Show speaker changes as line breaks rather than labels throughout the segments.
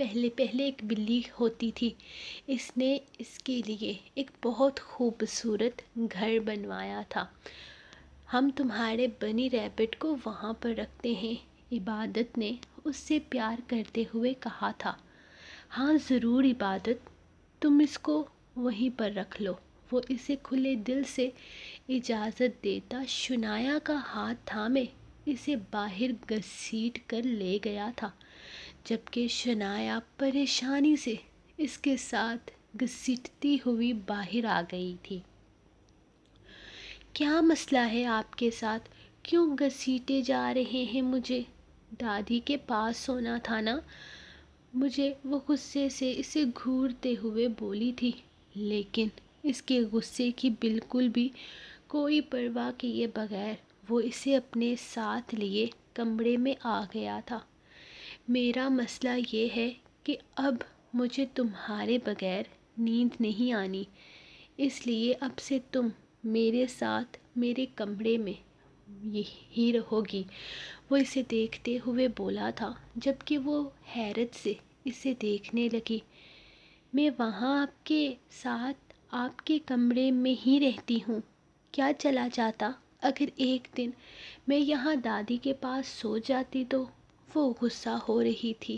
پہلے پہلے ایک بلی ہوتی تھی، اس نے اس کے لیے ایک بہت خوبصورت گھر بنوایا تھا۔ ہم تمہارے بنی ریبٹ کو وہاں پر رکھتے ہیں، عبادت نے اس سے پیار کرتے ہوئے کہا تھا۔ ہاں ضرور عبادت، تم اس کو وہیں پر رکھ لو۔ وہ اسے کھلے دل سے اجازت دیتا شنایا کا ہاتھ تھامے اسے باہر گھسیٹ کر لے گیا تھا، جبکہ شنایا پریشانی سے اس کے ساتھ گھسیٹتی ہوئی باہر آ گئی تھی۔ کیا مسئلہ ہے آپ کے ساتھ؟ کیوں گھسیٹے جا رہے ہیں مجھے؟ دادی کے پاس سونا تھا نا؟ مجھے وہ غصے سے اسے گھورتے ہوئے بولی تھی، لیکن اس کے غصے کی بالکل بھی کوئی پرواہ کیے بغیر وہ اسے اپنے ساتھ لیے کمرے میں آ گیا تھا۔ میرا مسئلہ یہ ہے کہ اب مجھے تمہارے بغیر نیند نہیں آنی، اس لیے اب سے تم میرے ساتھ میرے کمرے میں ہی رہو گی، وہ اسے دیکھتے ہوئے بولا تھا، جبکہ وہ حیرت سے اسے دیکھنے لگی۔ میں وہاں آپ کے ساتھ آپ کے کمرے میں ہی رہتی ہوں، کیا چلا جاتا اگر ایک دن میں یہاں دادی کے پاس سو جاتی تو؟ وہ غصہ ہو رہی تھی۔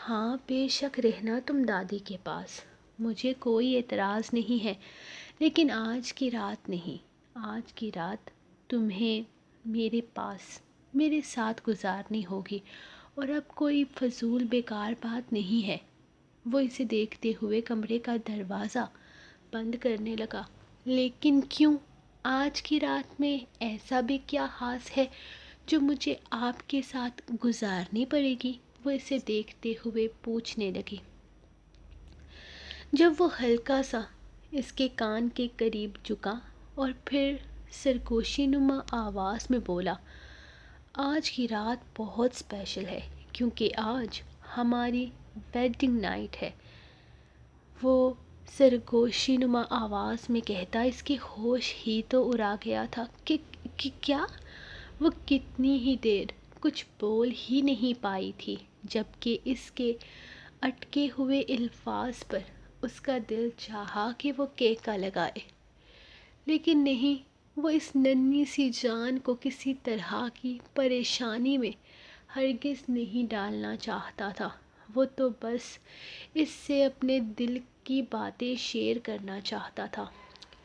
ہاں بے شک رہنا تم دادی کے پاس، مجھے کوئی اعتراض نہیں ہے، لیکن آج کی رات نہیں، آج کی رات تمہیں میرے پاس میرے ساتھ گزارنی ہوگی، اور اب کوئی فضول بیکار بات نہیں ہے۔ وہ اسے دیکھتے ہوئے کمرے کا دروازہ بند کرنے لگا۔ لیکن کیوں؟ آج کی رات میں ایسا بھی کیا خاص ہے جو مجھے آپ کے ساتھ گزارنی پڑے گی؟ وہ اسے دیکھتے ہوئے پوچھنے لگی۔ جب وہ ہلکا سا اس کے کان کے قریب جھکا اور پھر سرگوشی نما آواز میں بولا، آج کی رات بہت اسپیشل ہے کیونکہ آج ہماری ویڈنگ نائٹ ہے۔ وہ سرگوشی نما آواز میں کہتا اس کی ہوش ہی تو اڑا گیا تھا کہ کیا؟ وہ کتنی ہی دیر کچھ بول ہی نہیں پائی تھی، جبکہ اس کے اٹکے ہوئے الفاظ پر اس کا دل چاہا کہ وہ کہکا لگائے، لیکن نہیں، وہ اس ننھی سی جان کو کسی طرح کی پریشانی میں ہرگز نہیں ڈالنا چاہتا تھا۔ وہ تو بس اس سے اپنے دل کی باتیں شیئر کرنا چاہتا تھا،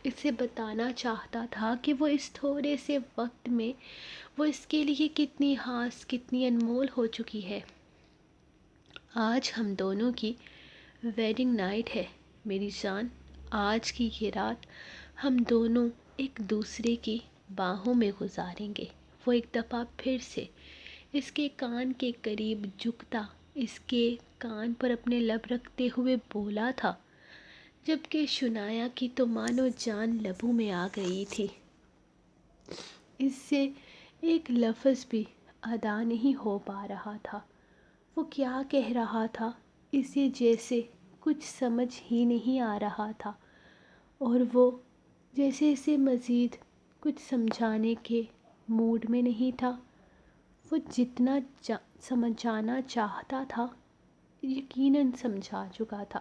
اسے بتانا چاہتا تھا کہ وہ اس تھوڑے سے وقت میں وہ اس کے لیے کتنی خاص، کتنی انمول ہو چکی ہے۔ آج ہم دونوں کی ویڈنگ نائٹ ہے میری جان، آج کی یہ رات ہم دونوں ایک دوسرے کی باہوں میں گزاریں گے۔ وہ ایک دفعہ پھر سے اس کے کان کے قریب جھکتا اس کے کان پر اپنے لب رکھتے ہوئے بولا تھا، جبکہ شنایا کی تو مانو جان لبوں میں آ گئی تھی۔ اس سے ایک لفظ بھی ادا نہیں ہو پا رہا تھا۔ وہ کیا کہہ رہا تھا اسے جیسے کچھ سمجھ ہی نہیں آ رہا تھا، اور وہ جیسے اسے مزید کچھ سمجھانے کے موڈ میں نہیں تھا۔ وہ جتنا سمجھانا چاہتا تھا یقیناً سمجھا چکا تھا،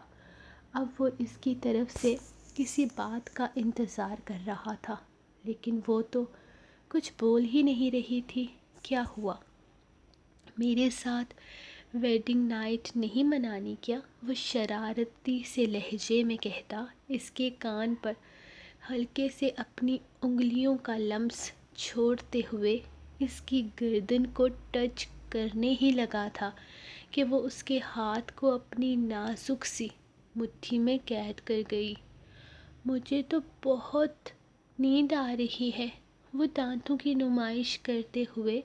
اب وہ اس کی طرف سے کسی بات کا انتظار کر رہا تھا، لیکن وہ تو کچھ بول ہی نہیں رہی تھی۔ کیا ہوا؟ میرے ساتھ ویڈنگ نائٹ نہیں منانی کیا؟ وہ شرارتی سے لہجے میں کہتا اس کے کان پر ہلکے سے اپنی انگلیوں کا لمس چھوڑتے ہوئے اس کی گردن کو ٹچ کرنے ہی لگا تھا کہ وہ اس کے ہاتھ کو اپنی نازک سی مٹھی میں قید کر گئی۔ مجھے تو بہت نیند آ رہی ہے، وہ دانتوں کی نمائش کرتے ہوئے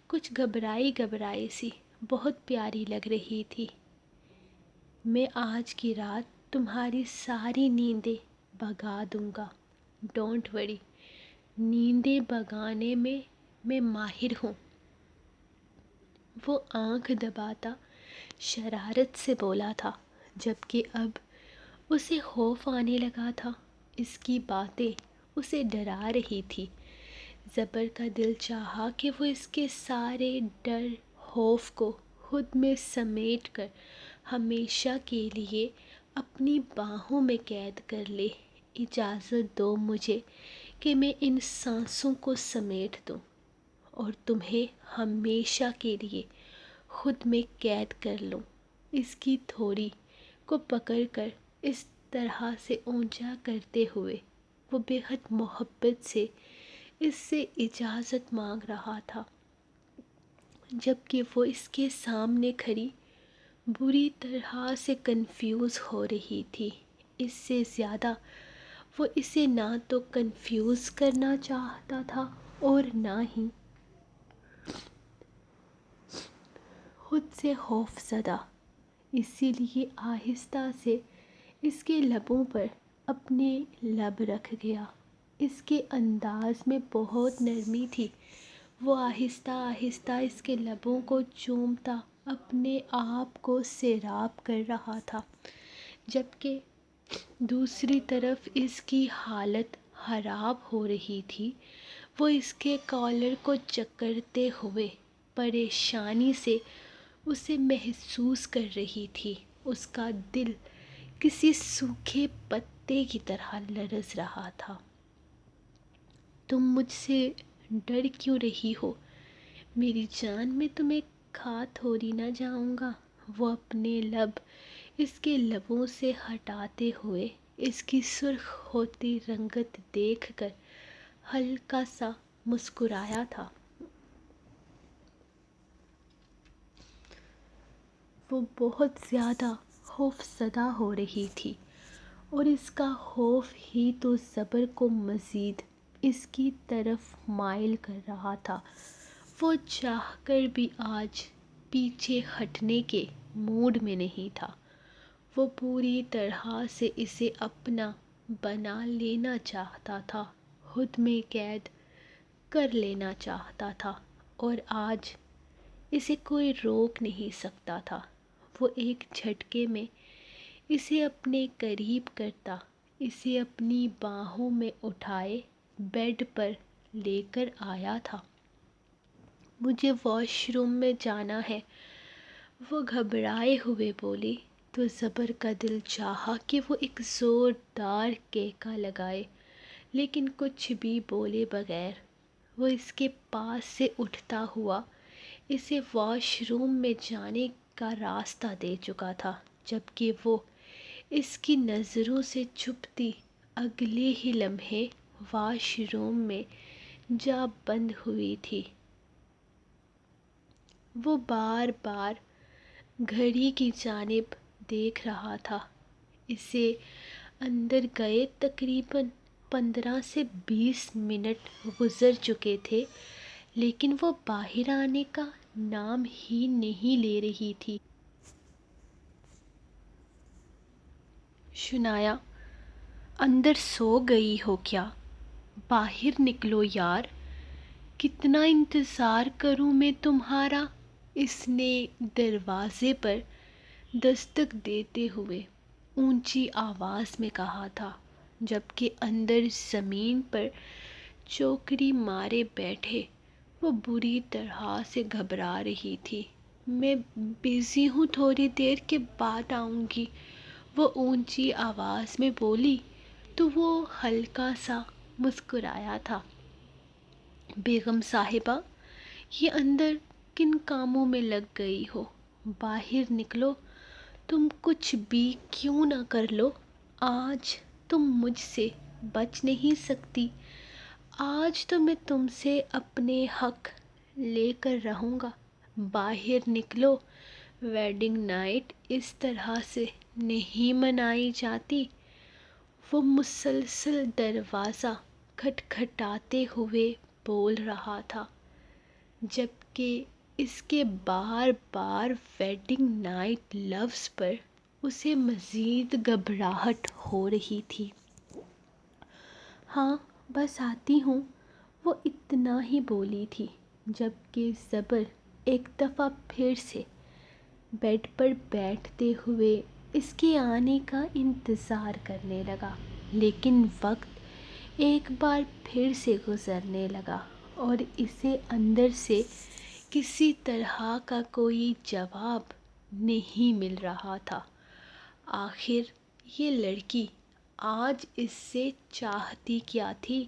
کچھ گھبرائی سی بہت پیاری لگ رہی تھی۔ میں آج کی رات تمہاری ساری نیندیں بھگا دوں گا، ڈونٹ وری، نیندیں بھگانے میں ماہر ہوں۔ وہ آنکھ دباتا شرارت سے بولا تھا، جبکہ اب اسے خوف آنے لگا تھا۔ اس کی باتیں اسے ڈرا رہی تھی۔ زبر کا دل چاہا کہ وہ اس کے سارے ڈر خوف کو خود میں سمیٹ کر ہمیشہ کے لیے اپنی باہوں میں قید کر لے۔ اجازت دو مجھے کہ میں ان سانسوں کو سمیٹ دوں اور تمہیں ہمیشہ کے لیے خود میں قید کر لوں۔ اس کی تھوڑی کو پکڑ کر اس طرح سے اونچا کرتے ہوئے وہ بے حد محبت سے اس سے اجازت مانگ رہا تھا، جبکہ وہ اس کے سامنے کھڑی بری طرح سے کنفیوز ہو رہی تھی۔ اس سے زیادہ وہ اسے نہ تو کنفیوز کرنا چاہتا تھا اور نہ ہی خود سے خوف زدہ، اسی لیے آہستہ سے اس کے لبوں پر اپنے لب رکھ گیا۔ اس کے انداز میں بہت نرمی تھی۔ وہ آہستہ آہستہ اس کے لبوں کو چومتا اپنے آپ کو سیراب کر رہا تھا، جبکہ دوسری طرف اس کی حالت خراب ہو رہی تھی۔ وہ اس کے کالر کو جکڑتے ہوئے پریشانی سے اسے محسوس کر رہی تھی۔ اس کا دل کسی سوکھے پتے کی طرح لرز رہا تھا۔ تم مجھ سے ڈر کیوں رہی ہو میری جان؟ میں تمہیں کھا تھوڑی نہ جاؤں گا۔ وہ اپنے لب اس کے لبوں سے ہٹاتے ہوئے اس کی سرخ ہوتی رنگت دیکھ کر ہلکا سا مسکرایا تھا۔ وہ بہت زیادہ خوف زدہ ہو رہی تھی اور اس کا خوف ہی تو صبر کو مزید اس کی طرف مائل کر رہا تھا۔ وہ چاہ کر بھی آج پیچھے ہٹنے کے موڈ میں نہیں تھا۔ وہ پوری طرح سے اسے اپنا بنا لینا چاہتا تھا، خود میں قید کر لینا چاہتا تھا، اور آج اسے کوئی روک نہیں سکتا تھا۔ وہ ایک جھٹکے میں اسے اپنے قریب کرتا، اسے اپنی باہوں میں اٹھائے بیڈ پر لے کر آیا تھا۔ مجھے واش روم میں جانا ہے، وہ گھبرائے ہوئے بولی تو صبر کا دل چاہا کہ وہ ایک زوردار کہکا لگائے، لیکن کچھ بھی بولے بغیر وہ اس کے پاس سے اٹھتا ہوا اسے واش روم میں جانے کا راستہ دے چکا تھا، جبکہ وہ اس کی نظروں سے چھپتی اگلے ہی لمحے واش روم میں جا بند ہوئی تھی۔ وہ بار بار گھڑی کی جانب دیکھ رہا تھا۔ اسے اندر گئے تقریباً 15 سے 20 منٹ گزر چکے تھے، لیکن وہ باہر آنے کا نام ہی نہیں لے رہی تھی۔ شنایا اندر سو گئی ہو کیا؟ باہر نکلو یار، کتنا انتظار کروں میں تمہارا؟ اس نے دروازے پر دستک دیتے ہوئے اونچی آواز میں کہا تھا، جبکہ اندر زمین پر چوکڑی مارے بیٹھے وہ بری طرح سے گھبرا رہی تھی۔ میں بزی ہوں، تھوڑی دیر کے بعد آؤں گی، وہ اونچی آواز میں بولی تو وہ ہلکا سا مسکرایا تھا۔ بیگم صاحبہ، یہ اندر کن کاموں میں لگ گئی ہو؟ باہر نکلو، تم کچھ بھی کیوں نہ کر لو، آج تم مجھ سے بچ نہیں سکتی۔ آج تو میں تم سے اپنے حق لے کر رہوں گا۔ باہر نکلو، ویڈنگ نائٹ اس طرح سے نہیں منائی جاتی۔ وہ مسلسل دروازہ کھٹکھٹاتے ہوئے بول رہا تھا، جبکہ اس کے بار بار ویڈنگ نائٹ لفظ پر اسے مزید گھبراہٹ ہو رہی تھی۔ ہاں بس آتی ہوں، وہ اتنا ہی بولی تھی، جبکہ صبر ایک دفعہ پھر سے بیڈ پر بیٹھتے ہوئے اس کے آنے کا انتظار کرنے لگا۔ لیکن وقت ایک بار پھر سے گزرنے لگا اور اسے اندر سے کسی طرح کا کوئی جواب نہیں مل رہا تھا۔ آخر یہ لڑکی آج اس سے چاہتی کیا تھی؟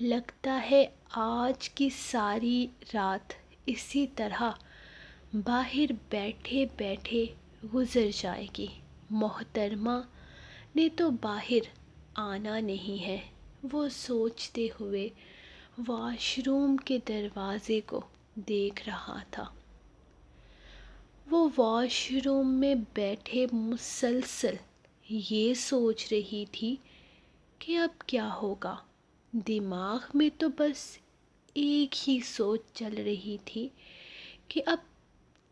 لگتا ہے آج کی ساری رات اسی طرح باہر بیٹھے بیٹھے گزر جائے گی۔ محترمہ نے تو باہر آنا نہیں ہے، وہ سوچتے ہوئے واش روم کے دروازے کو دیکھ رہا تھا۔ وہ واش روم میں بیٹھے مسلسل یہ سوچ رہی تھی کہ اب کیا ہوگا۔ دماغ میں تو بس ایک ہی سوچ چل رہی تھی کہ اب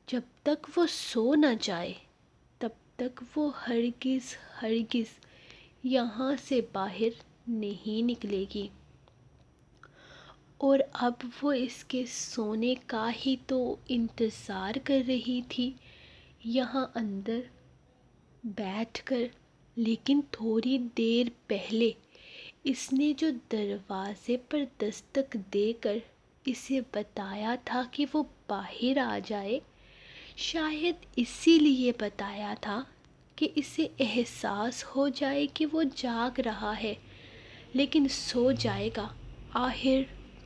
جب تک وہ سو نہ جائے تب تک وہ ہرگز ہرگز یہاں سے باہر نہیں نکلے گی۔ اور اب وہ اس کے سونے کا ہی تو انتظار کر رہی تھی یہاں اندر بیٹھ کر۔ لیکن تھوڑی دیر پہلے اس نے جو دروازے پر دستک دے کر اسے بتایا تھا کہ وہ باہر آ جائے، شاید اسی لیے بتایا تھا کہ اسے احساس ہو جائے کہ وہ جاگ رہا ہے لیکن سو جائے گا۔ آخر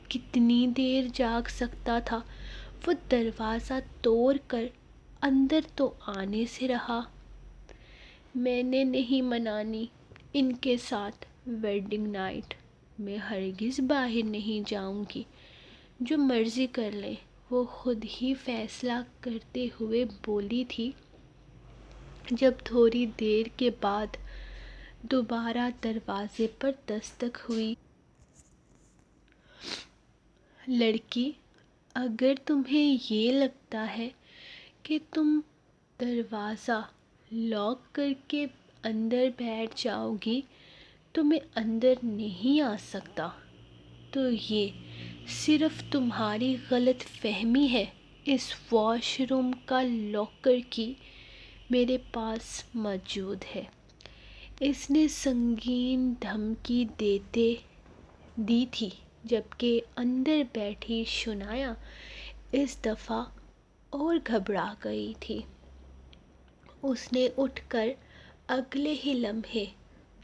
کتنی دیر جاگ سکتا تھا؟ وہ دروازہ توڑ کر اندر تو آنے سے رہا۔ میں نے نہیں منانی ان کے ساتھ ویڈنگ نائٹ، میں ہرگز باہر نہیں جاؤں گی، جو مرضی کر لیں، وہ خود ہی فیصلہ کرتے ہوئے بولی تھی۔ جب تھوڑی دیر کے بعد دوبارہ دروازے پر دستک ہوئی۔ لڑکی، اگر تمہیں یہ لگتا ہے کہ تم دروازہ لاک کر کے اندر بیٹھ جاؤ گی تو میں اندر نہیں آ سکتا، تو یہ صرف تمہاری غلط فہمی ہے۔ اس واش روم کا لاکر کی میرے پاس موجود ہے۔ اس نے سنگین دھمکی دی تھی، جبکہ اندر بیٹھی شنایا اس دفعہ اور گھبرا گئی تھی۔ اس نے اٹھ کر اگلے ہی لمحے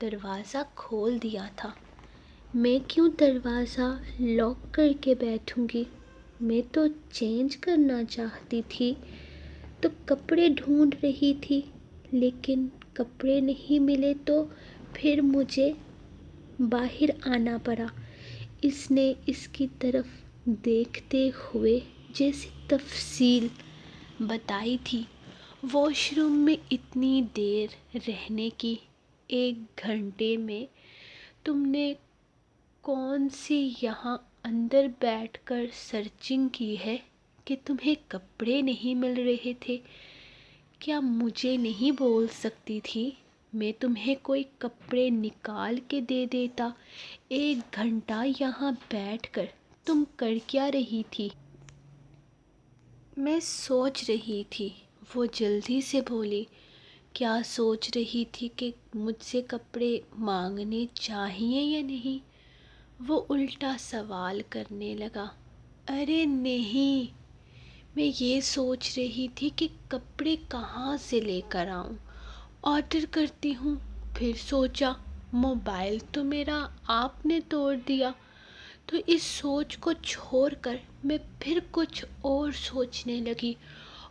دروازہ کھول دیا تھا۔ میں کیوں دروازہ لاک کر کے بیٹھوں گی؟ میں تو چینج کرنا چاہتی تھی، تو کپڑے ڈھونڈ رہی تھی، لیکن کپڑے نہیں ملے تو پھر مجھے باہر آنا پڑا۔ اس نے اس کی طرف دیکھتے ہوئے جیسی تفصیل بتائی تھی۔ واش روم میں اتنی دیر رہنے کی، 1 گھنٹے میں تم نے کون سی یہاں اندر بیٹھ کر سرچنگ کی ہے کہ تمہیں کپڑے نہیں مل رہے تھے؟ کیا مجھے نہیں بول سکتی تھی؟ میں تمہیں کوئی کپڑے نکال کے دے دیتا۔ 1 گھنٹہ یہاں بیٹھ کر تم کر کیا رہی تھی؟ میں سوچ رہی تھی، وہ جلدی سے بولی۔ کیا سوچ رہی تھی کہ مجھ سے کپڑے مانگنے چاہیے یا نہیں؟ وہ الٹا سوال کرنے لگا۔ ارے نہیں، میں یہ سوچ رہی تھی کہ کپڑے کہاں سے لے کر آؤں، آرڈر کرتی ہوں۔ پھر سوچا موبائل تو میرا آپ نے توڑ دیا، تو اس سوچ کو چھوڑ کر میں پھر کچھ اور سوچنے لگی،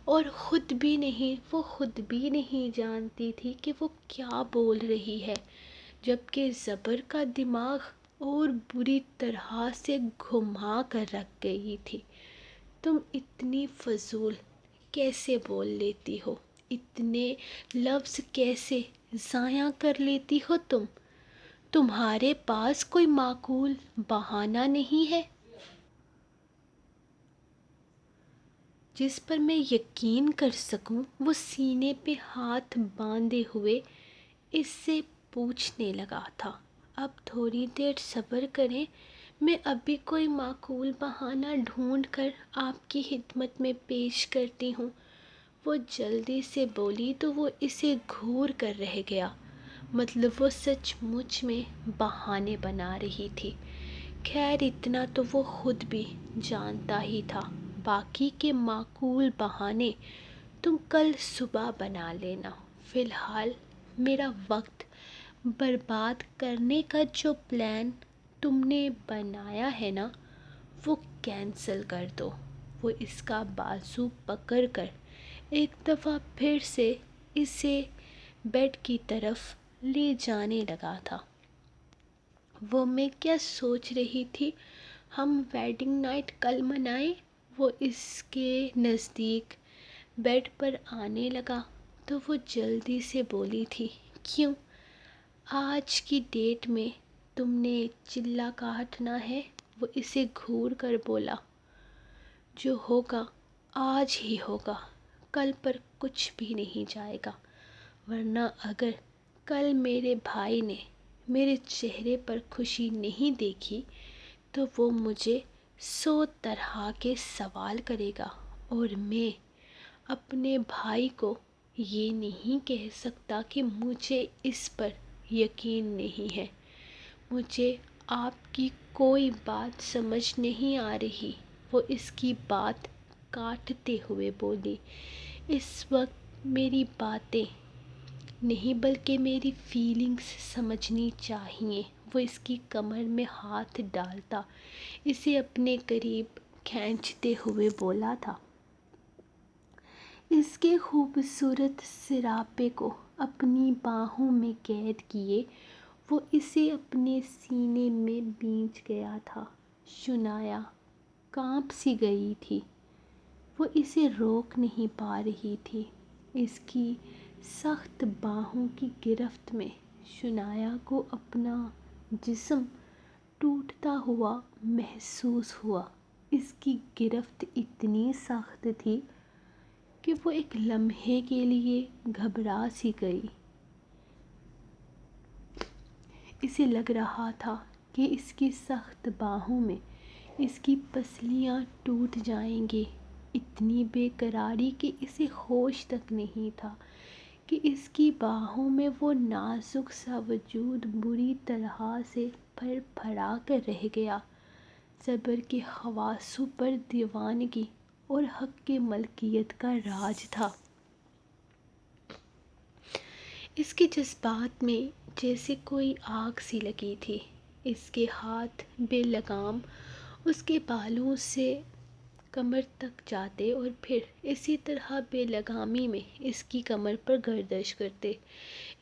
اور وہ خود بھی نہیں جانتی تھی کہ وہ کیا بول رہی ہے، جبکہ زبر کا دماغ اور بری طرح سے گھما کر رکھ گئی تھی۔ تم اتنی فضول کیسے بول لیتی ہو؟ اتنے لفظ کیسے ضائع کر لیتی ہو تم؟ تمہارے پاس کوئی معقول بہانہ نہیں ہے جس پر میں یقین کر سکوں؟ وہ سینے پہ ہاتھ باندھے ہوئے اس سے پوچھنے لگا تھا۔ اب تھوڑی دیر صبر کریں، میں ابھی کوئی معقول بہانہ ڈھونڈ کر آپ کی خدمت میں پیش کرتی ہوں۔ وہ جلدی سے بولی تو وہ اسے گھور کر رہ گیا۔ مطلب وہ سچ مچ میں بہانے بنا رہی تھی۔ خیر اتنا تو وہ خود بھی جانتا ہی تھا، باقی کے معقول بہانے تم کل صبح بنا لینا، فی الحال میرا وقت برباد کرنے کا جو پلان تم نے بنایا ہے نا وہ کینسل کر دو۔ وہ اس کا بازو پکڑ کر ایک دفعہ پھر سے اسے بیڈ کی طرف لے جانے لگا تھا۔ وہ میں کیا سوچ رہی تھی، ہم ویڈنگ نائٹ کل منائیں۔ وہ اس کے نزدیک بیڈ پر آنے لگا تو وہ جلدی سے بولی تھی، کیوں آج کی ڈیٹ میں تم نے چلا کاٹنا ہے؟ وہ اسے گھور کر بولا، جو ہوگا آج ہی ہوگا، کل پر کچھ بھی نہیں جائے گا، ورنہ اگر کل میرے بھائی نے میرے چہرے پر خوشی نہیں دیکھی تو وہ مجھے 100 طرح کے سوال کرے گا، اور میں اپنے بھائی کو یہ نہیں کہہ سکتا کہ مجھے اس پر یقین نہیں ہے۔ مجھے آپ کی کوئی بات سمجھ نہیں آ رہی۔ وہ اس کی بات کاٹتے ہوئے بولی، اس وقت میری باتیں نہیں بلکہ میری فیلنگز سمجھنی چاہیے۔ وہ اس کی کمر میں ہاتھ ڈالتا اسے اپنے قریب کھینچتے ہوئے بولا تھا۔ اس کے خوبصورت سراپے کو اپنی باہوں میں قید کیے وہ اسے اپنے سینے میں بھینچ گیا تھا۔ شنایا کانپ سی گئی تھی، وہ اسے روک نہیں پا رہی تھی۔ اس کی سخت باہوں کی گرفت میں شنایا کو اپنا جسم ٹوٹتا ہوا محسوس ہوا۔ اس کی گرفت اتنی سخت تھی کہ وہ ایک لمحے کے لیے گھبرا سی گئی۔ اسے لگ رہا تھا کہ اس کی سخت باہوں میں اس کی پسلیاں ٹوٹ جائیں گی۔ اتنی بے قراری کہ اسے ہوش تک نہیں تھا کہ اس کی باہوں میں وہ نازک سا وجود بری طرح سے پھڑ پھڑا کر رہ گیا۔ زبر کے حواسوں پر دیوانگی اور حق کے ملکیت کا راج تھا۔ اس کے جذبات میں جیسے کوئی آگ سی لگی تھی۔ اس کے ہاتھ بے لگام اس کے بالوں سے کمر تک جاتے اور پھر اسی طرح بے لگامی میں اس کی کمر پر گردش کرتے۔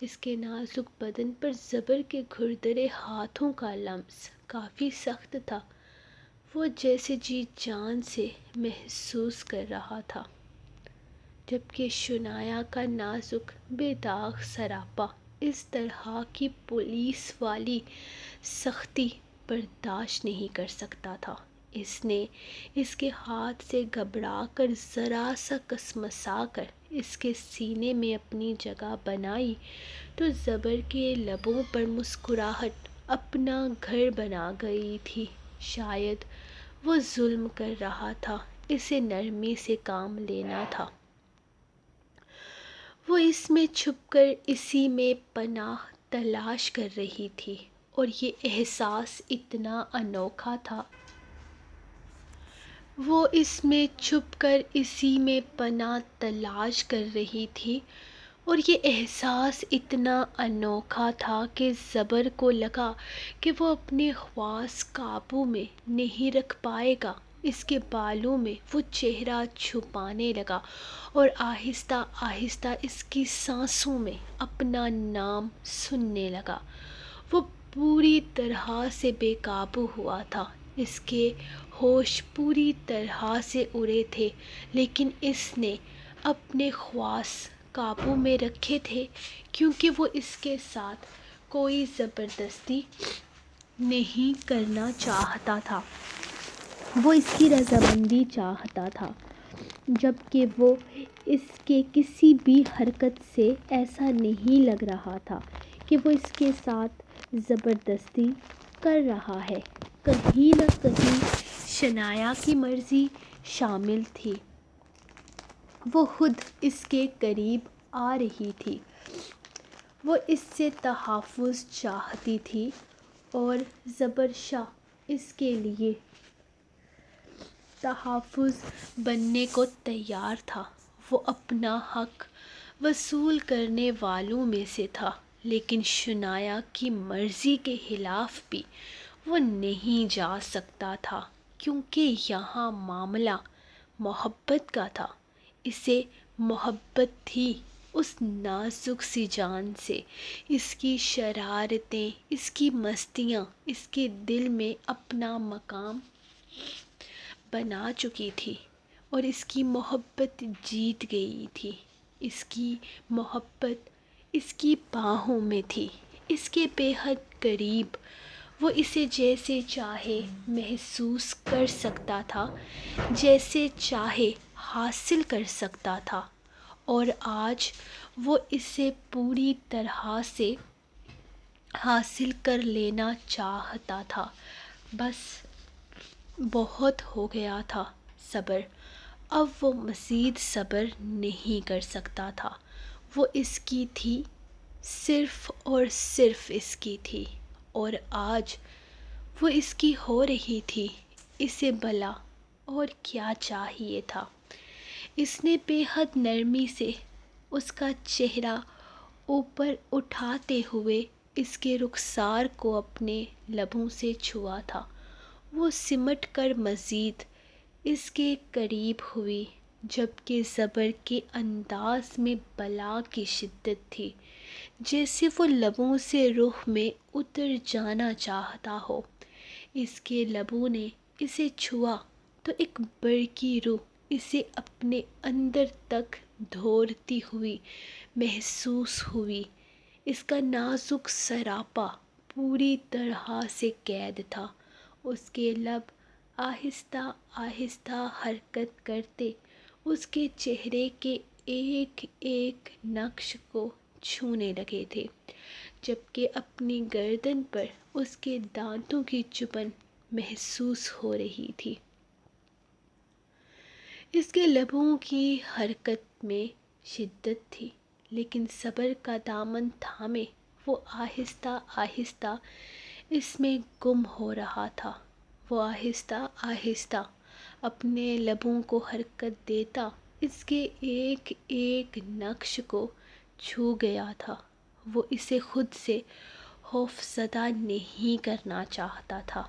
اس کے نازک بدن پر زبر کے کھردرے ہاتھوں کا لمس کافی سخت تھا۔ وہ جیسے جی جان سے محسوس کر رہا تھا، جبکہ شنایا کا نازک بے داغ سراپا اس طرح کی پولیس والی سختی برداشت نہیں کر سکتا تھا۔ اس نے اس کے ہاتھ سے گھبرا کر ذرا سا کسمسا کر اس کے سینے میں اپنی جگہ بنائی تو زبر کے لبوں پر مسکراہٹ اپنا گھر بنا گئی تھی۔ شاید وہ ظلم کر رہا تھا، اسے نرمی سے کام لینا تھا۔ وہ اس میں چھپ کر اسی میں پناہ تلاش کر رہی تھی، اور یہ احساس اتنا انوکھا تھا۔ وہ اس میں چھپ کر اسی میں پناہ تلاش کر رہی تھی، اور یہ احساس اتنا انوکھا تھا کہ زبر کو لگا کہ وہ اپنے حواس قابو میں نہیں رکھ پائے گا۔ اس کے بالوں میں وہ چہرہ چھپانے لگا اور آہستہ آہستہ اس کی سانسوں میں اپنا نام سننے لگا۔ وہ پوری طرح سے بے قابو ہوا تھا۔ اس کے ہوش پوری طرح سے اڑے تھے، لیکن اس نے اپنے حواس قابو میں رکھے تھے کیونکہ وہ اس کے ساتھ کوئی زبردستی نہیں کرنا چاہتا تھا۔ وہ اس کی رضامندی چاہتا تھا، جبکہ وہ اس کے کسی بھی حرکت سے ایسا نہیں لگ رہا تھا کہ وہ اس کے ساتھ زبردستی کر رہا ہے۔ کہیں نہ کہیں شنایا کی مرضی شامل تھی۔ وہ خود اس کے قریب آ رہی تھی۔ وہ اس سے تحفظ چاہتی تھی اور زبر شاہ اس کے لیے تحفظ بننے کو تیار تھا۔ وہ اپنا حق وصول کرنے والوں میں سے تھا، لیکن شنایا کی مرضی کے خلاف بھی وہ نہیں جا سکتا تھا، کیونکہ یہاں معاملہ محبت کا تھا۔ اسے محبت تھی اس نازک سی جان سے۔ اس کی شرارتیں، اس کی مستیاں اس کے دل میں اپنا مقام بنا چکی تھی، اور اس کی محبت جیت گئی تھی۔ اس کی محبت اس کی باہوں میں تھی، اس کے بے حد قریب۔ وہ اسے جیسے چاہے محسوس کر سکتا تھا، جیسے چاہے حاصل کر سکتا تھا، اور آج وہ اسے پوری طرح سے حاصل کر لینا چاہتا تھا۔ بس بہت ہو گیا تھا صبر، اب وہ مزید صبر نہیں کر سکتا تھا۔ وہ اس کی تھی، صرف اور صرف اس کی تھی، اور آج وہ اس کی ہو رہی تھی۔ اسے بھلا اور کیا چاہیے تھا؟ اس نے بے حد نرمی سے اس کا چہرہ اوپر اٹھاتے ہوئے اس کے رخسار کو اپنے لبوں سے چھوا تھا۔ وہ سمٹ کر مزید اس کے قریب ہوئی، جبکہ صبر کے انداز میں بلا کی شدت تھی، جیسے وہ لبوں سے روح میں اتر جانا چاہتا ہو۔ اس کے لبوں نے اسے چھوا تو ایک برقی روح اسے اپنے اندر تک دھوڑتی ہوئی محسوس ہوئی۔ اس کا نازک سراپا پوری طرح سے قید تھا۔ اس کے لب آہستہ آہستہ حرکت کرتے اس کے چہرے کے ایک ایک نقش کو چھونے لگے تھے، جبکہ اپنی گردن پر اس کے دانتوں کی چبھن محسوس ہو رہی تھی۔ اس کے لبوں کی حرکت میں شدت تھی، لیکن صبر کا دامن تھامے وہ آہستہ آہستہ اس میں گم ہو رہا تھا۔ وہ آہستہ آہستہ اپنے لبوں کو حرکت دیتا اس کے ایک ایک نقش کو چھو گیا تھا۔ وہ اسے خود سے خوف زدہ نہیں کرنا چاہتا تھا،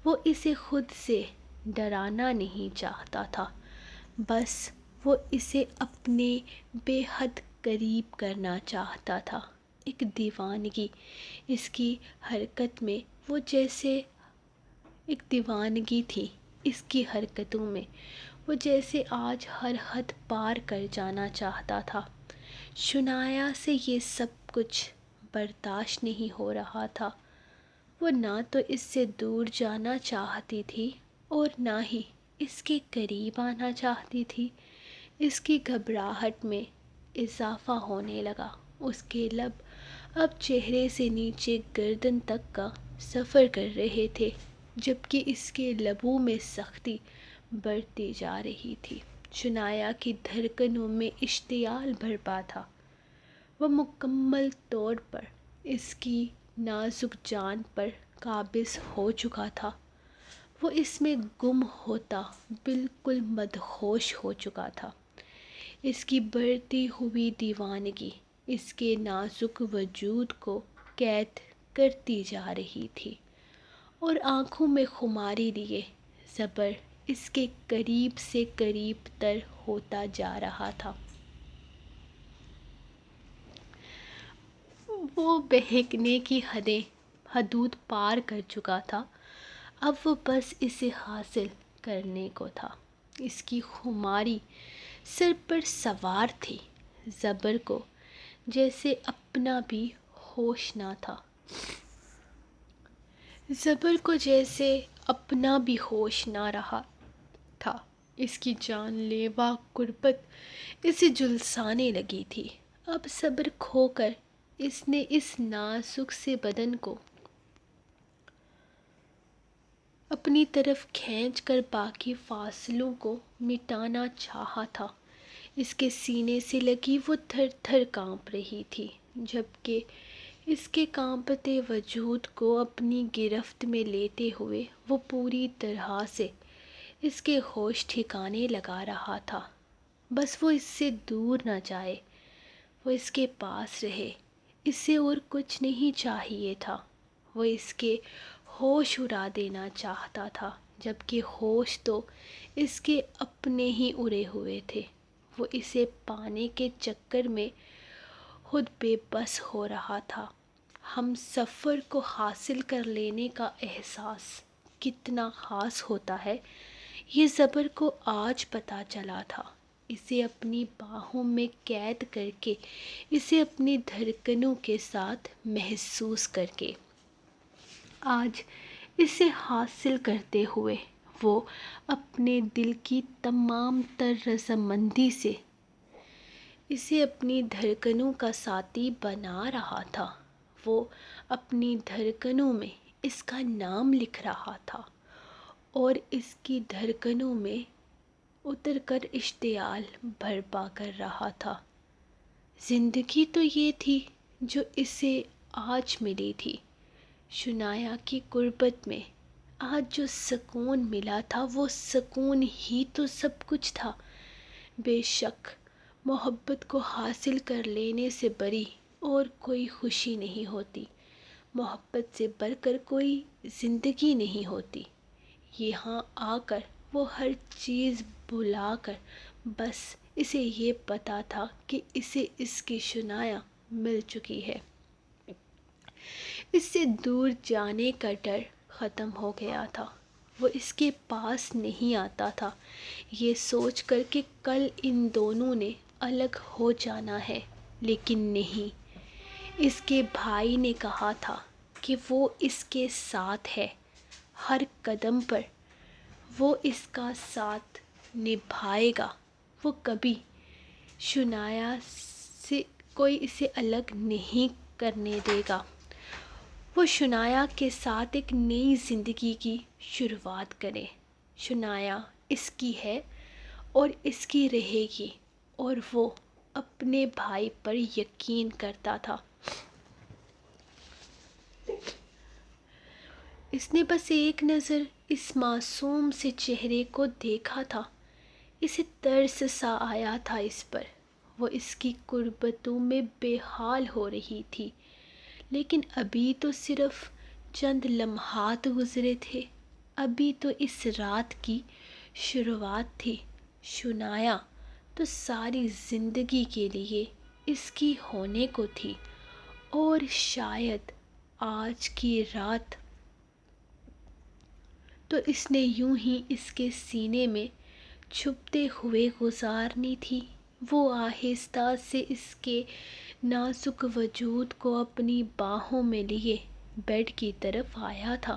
وہ اسے خود سے ڈرانا نہیں چاہتا تھا، بس وہ اسے اپنے بے حد قریب کرنا چاہتا تھا۔ ایک دیوانگی اس کی حرکت میں، وہ جیسے ایک دیوانگی تھی اس کی حرکتوں میں، وہ جیسے آج ہر حد پار کر جانا چاہتا تھا۔ شنایا سے یہ سب کچھ برداشت نہیں ہو رہا تھا۔ وہ نہ تو اس سے دور جانا چاہتی تھی اور نہ ہی اس کے قریب آنا چاہتی تھی۔ اس کی گھبراہٹ میں اضافہ ہونے لگا۔ اس کے لب اب چہرے سے نیچے گردن تک کا سفر کر رہے تھے، جبکہ اس کے لبوں میں سختی بڑھتی جا رہی تھی۔ شنایا کی دھڑکنوں میں اشتعال برپا تھا۔ وہ مکمل طور پر اس کی نازک جان پر قابض ہو چکا تھا۔ وہ اس میں گم ہوتا بالکل مدہوش ہو چکا تھا۔ اس کی بڑھتی ہوئی دیوانگی اس کے نازک وجود کو قید کرتی جا رہی تھی، اور آنکھوں میں خماری لیے صبر اس کے قریب سے قریب تر ہوتا جا رہا تھا۔ وہ بہکنے کی حدود پار کر چکا تھا۔ اب وہ بس اسے حاصل کرنے کو تھا۔ اس کی خماری سر پر سوار تھی۔ صبر کو جیسے اپنا بھی ہوش نہ تھا۔ صبر کو جیسے اپنا بھی ہوش نہ رہا تھا۔ اس کی جان لیوا قربت اسے جھلسانے لگی تھی۔ اب صبر کھو کر اس نے اس نازک سے بدن کو اپنی طرف کھینچ کر باقی فاصلوں کو مٹانا چاہا تھا۔ اس کے سینے سے لگی وہ تھر تھر کانپ رہی تھی، جبکہ اس کے کانپتے وجود کو اپنی گرفت میں لیتے ہوئے وہ پوری طرح سے اس کے ہوش ٹھکانے لگا رہا تھا۔ بس وہ اس سے دور نہ جائے، وہ اس کے پاس رہے، اسے اور کچھ نہیں چاہیے تھا۔ وہ اس کے ہوش اڑا دینا چاہتا تھا، جبکہ ہوش تو اس کے اپنے ہی اڑے ہوئے تھے۔ وہ اسے پانے کے چکر میں خود بے بس ہو رہا تھا۔ ہم سفر کو حاصل کر لینے کا احساس کتنا خاص ہوتا ہے، یہ صبر کو آج پتہ چلا تھا۔ اسے اپنی باہوں میں قید کر کے، اسے اپنی دھڑکنوں کے ساتھ محسوس کر کے، آج اسے حاصل کرتے ہوئے وہ اپنے دل کی تمام تر رضامندی سے اسے اپنی دھڑکنوں کا ساتھی بنا رہا تھا۔ وہ اپنی دھڑکنوں میں اس کا نام لکھ رہا تھا اور اس کی دھڑکنوں میں اتر کر اشتعال برپا کر رہا تھا۔ زندگی تو یہ تھی جو اسے آج ملی تھی۔ شنایا کی قربت میں آج جو سکون ملا تھا، وہ سکون ہی تو سب کچھ تھا۔ بے شک محبت کو حاصل کر لینے سے بڑی اور کوئی خوشی نہیں ہوتی، محبت سے بڑھ کر کوئی زندگی نہیں ہوتی۔ یہاں آ کر وہ ہر چیز بھلا کر بس اسے یہ پتا تھا کہ اسے اس کی شنایا مل چکی ہے۔ اس سے دور جانے کا ڈر ختم ہو گیا تھا۔ وہ اس کے پاس نہیں آتا تھا، یہ سوچ کر کہ کل ان دونوں نے الگ ہو جانا ہے، لیکن نہیں۔ اس کے بھائی نے کہا تھا کہ وہ اس کے ساتھ ہے، ہر قدم پر وہ اس کا ساتھ نبھائے گا۔ وہ کبھی شنایا سے کوئی اسے الگ نہیں کرنے دے گا۔ وہ شنایا کے ساتھ ایک نئی زندگی کی شروعات کرے۔ شنایا اس کی ہے اور اس کی رہے گی، اور وہ اپنے بھائی پر یقین کرتا تھا۔ اس نے بس ایک نظر اس معصوم سے چہرے کو دیکھا تھا، اسے ترس سا آیا تھا اس پر۔ وہ اس کی قربتوں میں بے حال ہو رہی تھی، لیکن ابھی تو صرف چند لمحات گزرے تھے، ابھی تو اس رات کی شروعات تھی۔ شنایا تو ساری زندگی کے لیے اس کی ہونے کو تھی، اور شاید آج کی رات تو اس نے یوں ہی اس کے سینے میں چھپتے ہوئے گزارنی تھی۔ وہ آہستہ سے اس کے نازک وجود کو اپنی باہوں میں لیے بیڈ کی طرف آیا تھا،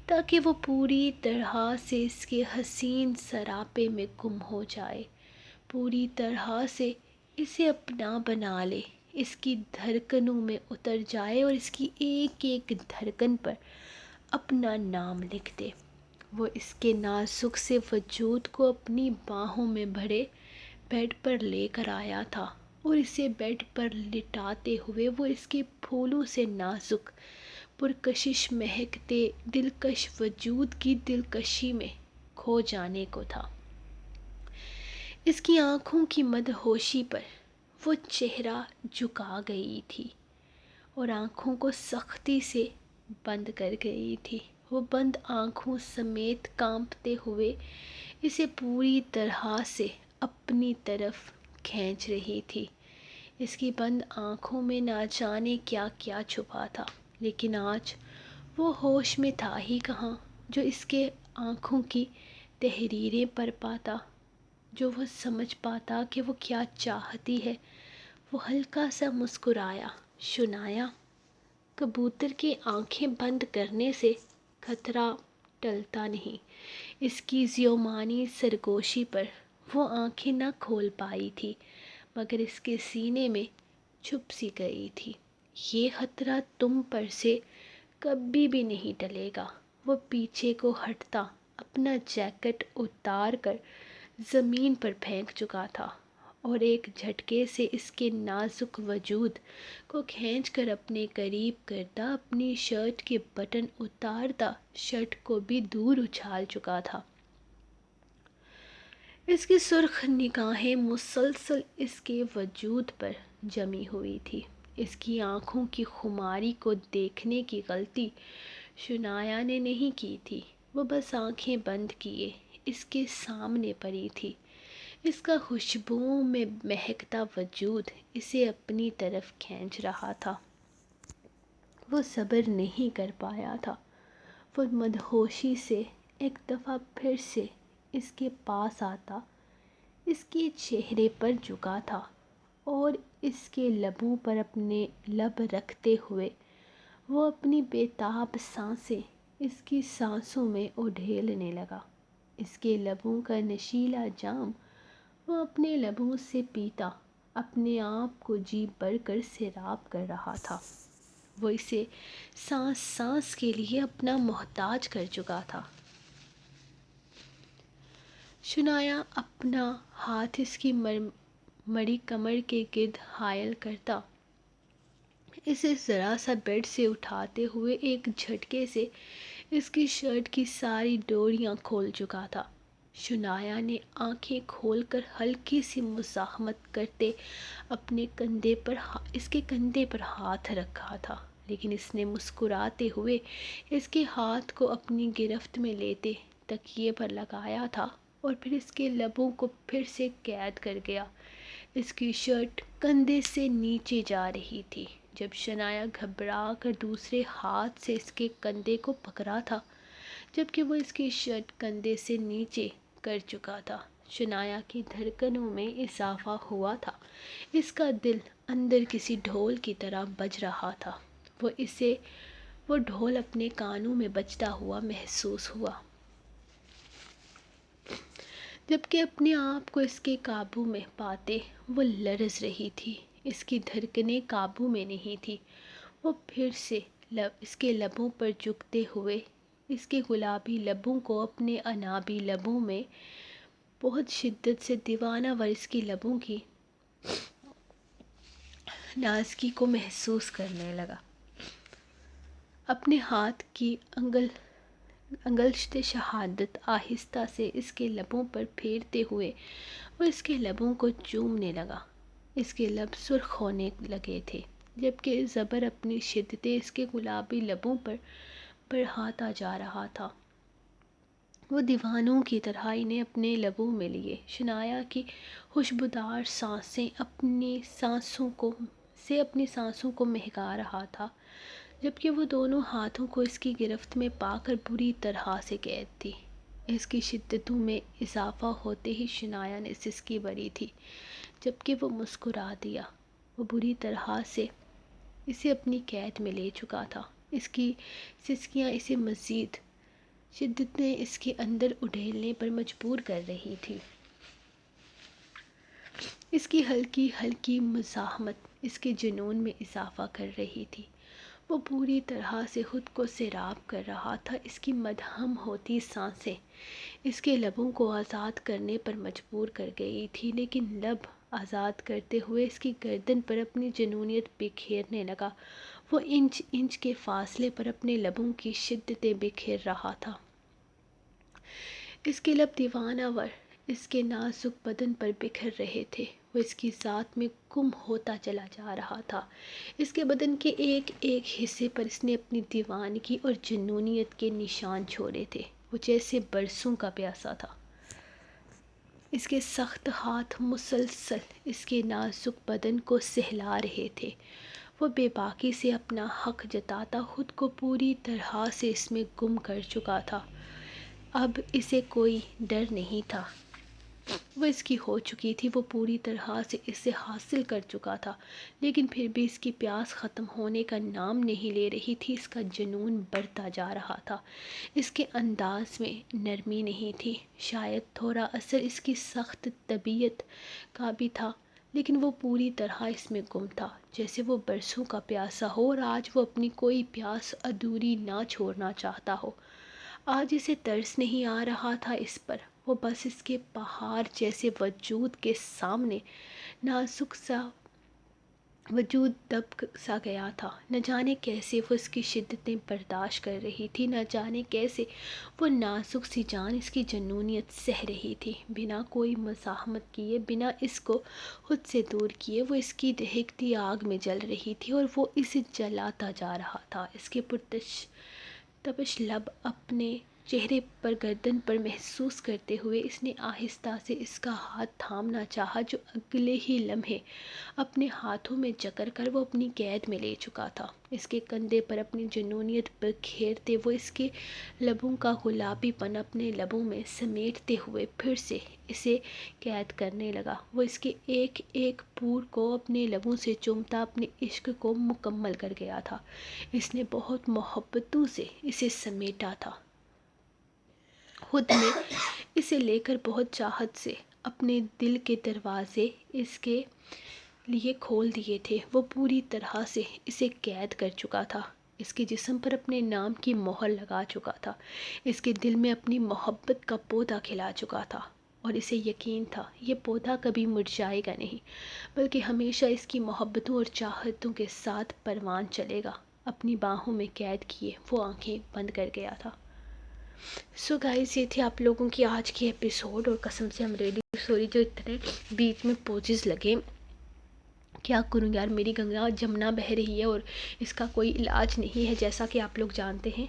تاکہ وہ پوری طرح سے اس کے حسین سراپے میں گم ہو جائے، پوری طرح سے اسے اپنا بنا لے، اس کی دھڑکنوں میں اتر جائے اور اس کی ایک ایک دھڑکن پر اپنا نام لکھ دے۔ وہ اس کے نازک سے وجود کو اپنی باہوں میں بھرے بیڈ پر لے کر آیا تھا، اور اسے بیڈ پر لٹاتے ہوئے وہ اس کے پھولوں سے نازک، پرکشش مہکتے دلکش وجود کی دلکشی میں کھو جانے کو تھا۔ اس کی آنکھوں کی مدہوشی پر وہ چہرہ جھکا گئی تھی اور آنکھوں کو سختی سے بند کر گئی تھی۔ وہ بند آنکھوں سمیت کانپتے ہوئے اسے پوری طرح سے اپنی طرف کھینچ رہی تھی۔ اس کی بند آنکھوں میں نہ جانے کیا کیا چھپا تھا، لیکن آج وہ ہوش میں تھا ہی کہاں جو اس کے آنکھوں کی تحریریں پڑھ پاتا، جو وہ سمجھ پاتا کہ وہ کیا چاہتی ہے۔ وہ ہلکا سا مسکرایا۔ شنایا، کبوتر کے آنکھیں بند کرنے سے خطرہ ٹلتا نہیں۔ اس کی زیومانی سرگوشی پر وہ آنکھیں نہ کھول پائی تھی، مگر اس کے سینے میں چھپ سی گئی تھی۔ یہ خطرہ تم پر سے کبھی بھی نہیں ٹلے گا۔ وہ پیچھے کو ہٹتا اپنا جیکٹ اتار کر زمین پر پھینک چکا تھا، اور ایک جھٹکے سے اس کے نازک وجود کو کھینچ کر اپنے قریب کرتا، اپنی شرٹ کے بٹن اتارتا، شرٹ کو بھی دور اچھال چکا تھا۔ اس کی سرخ نگاہیں مسلسل اس کے وجود پر جمی ہوئی تھی۔ اس کی آنکھوں کی خماری کو دیکھنے کی غلطی شنایا نے نہیں کی تھی۔ وہ بس آنکھیں بند کیے اس کے سامنے پڑی تھی۔ اس کا خوشبوؤں میں مہکتا وجود اسے اپنی طرف کھینچ رہا تھا۔ وہ صبر نہیں کر پایا تھا۔ وہ مدہوشی سے ایک دفعہ پھر سے اس کے پاس آتا، اس کے چہرے پر جھکا تھا اور اس کے لبوں پر اپنے لب رکھتے ہوئے وہ اپنی بے تاب سانسیں اس کی سانسوں میں اڈھیلنے لگا۔ اس کے لبوں کا نشیلا جام وہ اپنے لبوں سے پیتا، اپنے آپ کو جی بھر کر سیراب کر رہا تھا۔ وہ اسے سانس سانس کے لیے اپنا محتاج کر چکا تھا۔ شنایا اپنا ہاتھ اس کی مڑی کمر کے گرد حائل کرتا، اسے ذرا سا بیڈ سے اٹھاتے ہوئے ایک جھٹکے سے اس کی شرٹ کی ساری ڈوریاں کھول چکا تھا۔ شنایا نے آنکھیں کھول کر ہلکی سی مزاحمت کرتے اس کے کندھے پر ہاتھ رکھا تھا، لیکن اس نے مسکراتے ہوئے اس کے ہاتھ کو اپنی گرفت میں لیتے تکیے پر لگایا تھا اور پھر اس کے لبوں کو پھر سے قید کر گیا۔ اس کی شرٹ کندھے سے نیچے جا رہی تھی جب شنایا گھبرا کر دوسرے ہاتھ سے اس کے کندھے کو پکڑا تھا، جبکہ وہ اس کی شرٹ کندھے سے نیچے کر چکا تھا۔ شنایا کی دھڑکنوں میں اضافہ ہوا تھا، اس کا دل اندر کسی ڈھول کی طرح بج رہا تھا۔ وہ ڈھول اپنے کانوں میں بجتا ہوا محسوس ہوا، جبکہ اپنے آپ کو اس کے قابو میں پاتے وہ لرز رہی تھی۔ اس کی دھڑکنیں قابو میں نہیں تھی۔ وہ پھر سے اس کے لبوں پر جھکتے ہوئے اس کے گلابی لبوں کو اپنے انابی لبوں میں بہت شدت سے دیوانہ ور اس کی لبوں کی نازکی کو محسوس کرنے لگا۔ اپنے ہاتھ کی انگشت شہادت آہستہ سے اس کے لبوں پر پھیرتے ہوئے وہ اس کے لبوں کو چومنے لگا۔ اس کے لب سرخ ہونے لگے تھے، جبکہ زبر اپنی شدتیں اس کے گلابی لبوں پر بڑھاتا جا رہا تھا۔ وہ دیوانوں کی طرح انہیں اپنے لبوں میں لیے شنایا کی خوشبودار سانسیں اپنی سانسوں کو مہکا رہا تھا، جبکہ وہ دونوں ہاتھوں کو اس کی گرفت میں پا کر بری طرح سے قید تھی۔ اس کی شدتوں میں اضافہ ہوتے ہی شنایا نے سسکی بھری تھی، جبکہ وہ مسکرا دیا۔ وہ بری طرح سے اسے اپنی قید میں لے چکا تھا۔ اس کی سسکیاں اسے مزید شدتیں اس کے اندر اڈھیلنے پر مجبور کر رہی تھی۔ اس کی ہلکی ہلکی مزاحمت اس کے جنون میں اضافہ کر رہی تھی۔ وہ پوری طرح سے خود کو سیراب کر رہا تھا۔ اس کی مدہم ہوتی سانسیں اس کے لبوں کو آزاد کرنے پر مجبور کر گئی تھی، لیکن لب آزاد کرتے ہوئے اس کی گردن پر اپنی جنونیت بکھیرنے لگا۔ وہ انچ انچ کے فاصلے پر اپنے لبوں کی شدتیں بکھیر رہا تھا۔ اس کے لب دیوانہ ور اس کے نازک بدن پر بکھر رہے تھے۔ وہ اس کی ذات میں گم ہوتا چلا جا رہا تھا۔ اس کے بدن کے ایک ایک حصے پر اس نے اپنی دیوانگی اور جنونیت کے نشان چھوڑے تھے۔ وہ جیسے برسوں کا پیاسا تھا۔ اس کے سخت ہاتھ مسلسل اس کے نازک بدن کو سہلا رہے تھے۔ وہ بے باکی سے اپنا حق جتاتا خود کو پوری طرح سے اس میں گم کر چکا تھا۔ اب اسے کوئی ڈر نہیں تھا۔ وہ اس کی ہو چکی تھی، وہ پوری طرح سے اسے حاصل کر چکا تھا، لیکن پھر بھی اس کی پیاس ختم ہونے کا نام نہیں لے رہی تھی۔ اس کا جنون بڑھتا جا رہا تھا۔ اس کے انداز میں نرمی نہیں تھی، شاید تھوڑا اثر اس کی سخت طبیعت کا بھی تھا، لیکن وہ پوری طرح اس میں گم تھا، جیسے وہ برسوں کا پیاسا ہو اور آج وہ اپنی کوئی پیاس ادھوری نہ چھوڑنا چاہتا ہو۔ آج اسے ترس نہیں آ رہا تھا اس پر، وہ بس اس کے پہاڑ جیسے وجود کے سامنے نازک سا وجود دب سا گیا تھا۔ نہ جانے کیسے وہ اس کی شدتیں برداشت کر رہی تھی، نہ جانے کیسے وہ نازک سی جان اس کی جنونیت سہ رہی تھی۔ بنا کوئی مزاحمت کیے، بنا اس کو خود سے دور کیے، وہ اس کی دہکتی آگ میں جل رہی تھی اور وہ اسے جلاتا جا رہا تھا۔ اس کے تپش لب اپنے چہرے پر، گردن پر محسوس کرتے ہوئے اس نے آہستہ سے اس کا ہاتھ تھامنا چاہا، جو اگلے ہی لمحے اپنے ہاتھوں میں جکڑ کر وہ اپنی قید میں لے چکا تھا۔ اس کے کندھے پر اپنی جنونیت بکھیرتے وہ اس کے لبوں کا گلابی پن اپنے لبوں میں سمیٹتے ہوئے پھر سے اسے قید کرنے لگا۔ وہ اس کے ایک ایک پور کو اپنے لبوں سے چومتا اپنے عشق کو مکمل کر گیا تھا۔ اس نے بہت محبتوں سے اسے سمیٹا تھا، خود میں اسے لے کر بہت چاہت سے اپنے دل کے دروازے اس کے لیے کھول دیے تھے۔ وہ پوری طرح سے اسے قید کر چکا تھا، اس کے جسم پر اپنے نام کی مہر لگا چکا تھا، اس کے دل میں اپنی محبت کا پودا کھلا چکا تھا، اور اسے یقین تھا یہ پودا کبھی مرجھائے گا نہیں، بلکہ ہمیشہ اس کی محبتوں اور چاہتوں کے ساتھ پروان چلے گا۔ اپنی باہوں میں قید کیے وہ آنکھیں بند کر گیا تھا۔ سو گائز، یہ تھی آپ لوگوں کی آج کی ایپیسوڈ، اور قسم سے ہم ریڈی سوری جو اتنے بیچ میں پوزز لگے، کیا کروں یار، میری گنگا جمنا بہہ رہی ہے اور اس کا کوئی علاج نہیں ہے، جیسا کہ آپ لوگ جانتے ہیں۔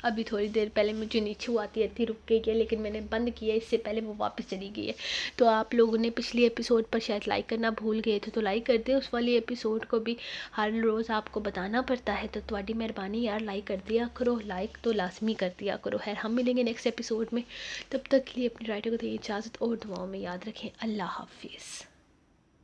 ابھی تھوڑی دیر پہلے مجھے نیچے آتی آتی رک گئی ہے، لیکن میں نے بند کیا، اس سے پہلے وہ واپس چلی گئی ہے۔ تو آپ لوگوں نے پچھلی ایپیسوڈ پر شاید لائک کرنا بھول گئے تھے، تو لائک کر دیں، اس والی ایپیسوڈ کو بھی ہر روز آپ کو بتانا پڑتا ہے، تو تھوڑی مہربانی یار لائک کر دیا کرو، لائک تو لازمی کر دیا کرو۔ خیر، ہم ملیں گے نیکسٹ ایپیسوڈ میں، تب تک کے لیے اپنی رائٹر کو دیں اجازت اور دعاؤں میں یاد رکھیں۔ اللہ حافظ۔